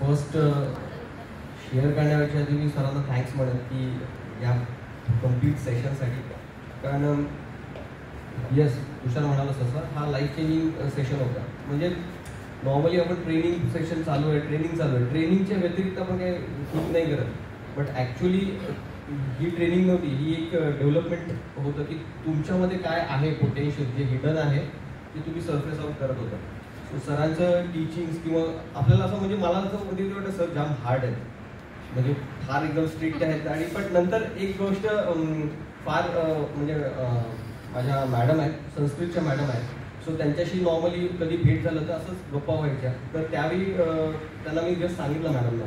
First share करण्यापेक्षा आधी मी सरांना थँक्स म्हणेन की या कम्प्लीट सेशनसाठी. कारण येस, तुषार म्हणाला तसं हा लाईफ चेंजिंग सेशन होता. म्हणजे नॉर्मली आपण ट्रेनिंग सेशन चालू आहे, ट्रेनिंगच्या व्यतिरिक्त आपण काही ठीक नाही करत. बट ॲक्च्युली ही ट्रेनिंग नव्हती, ही एक डेव्हलपमेंट होतं की तुमच्यामध्ये काय आहे पोटेन्शियल जे हिडन आहे ते तुम्ही सरफेस आउट करत होता. सो सरांचं टीचिंग्स किंवा आपल्याला असं म्हणजे मला असं म्हणजे वाटतं सर जाम हार्ड आहेत, म्हणजे फार एकदम स्ट्रिक्ट आहेत. आणि पण नंतर एक गोष्ट फार म्हणजे माझ्या मॅडम आहेत, संस्कृतच्या मॅडम आहेत. सो त्यांच्याशी नॉर्मली कधी भेट झालं तर असंच गप्पा व्हायच्या. तर त्यावेळी त्यांना मी जस्ट सांगितलं मॅडमला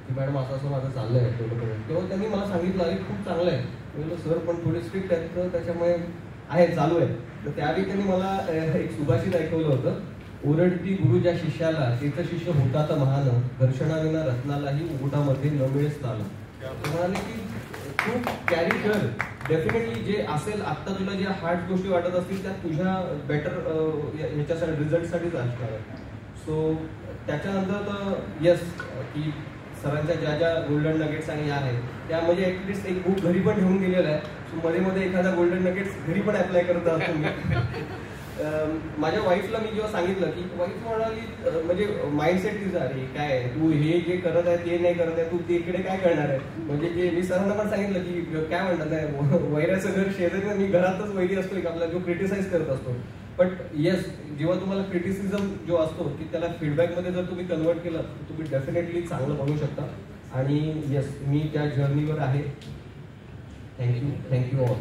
की मॅडम असं असं माझं चाललं आहे डेव्हलपमेंट. तेव्हा त्यांनी मला सांगितलं अरे खूप चांगलं आहे. म्हणजे सर पण थोडे स्ट्रिक्ट आहेत तर त्याच्यामुळे आहे चालू आहे. तर त्यावेळी त्यांनी मला एक सुभाषित ऐकवलं होतं, ओरडती गुरु ज्या शिष्याला तिचं शिष्य होता तर महान, दर्शनाविना रत्नालाही उघडामध्ये न मिळेच ताला. म्हणाले की तू कॅरी कर, डेफिनेटली जे असेल आत्ता तुला ज्या हार्ड गोष्टी वाटत असतील त्या तुझ्या बेटर ह्याच्यासाठी रिझल्टसाठीच असणार आहे. सो त्याच्यानंतर तर येस की सरांच्या ज्या ज्या गोल्डन नगेट्स आणि या आहेत त्या म्हणजे ॲटलिस्ट एक बुक घरी पण ठेवून गेलेला आहे. सो मध्ये मध्ये एखादा गोल्डन नगेट्स घरी पण अप्लाय करत असतो मी. माझ्या वाईफला मी जेव्हा सांगितलं की वाईफ म्हणाली म्हणजे माइंडसेट तिचा अरे काय तू हे जे करत आहे ते नाही करत आहे, तू तिकडे काय करणार आहे. म्हणजे जे मी सरांना पण सांगितलं की काय म्हणतात आहे वैराचं घर शेजारी, मी घरातच वैरी असतो एक आपला जो क्रिटिसाइज करत असतो. बट येस, जेव्हा तुम्हाला क्रिटिसिझम जो असतो की त्याला फीडबॅकमध्ये जर तुम्ही कन्वर्ट केलं तर तुम्ही डेफिनेटली चांगलं बनवू शकता. आणि येस, मी त्या जर्नीवर आहे. Thank you all.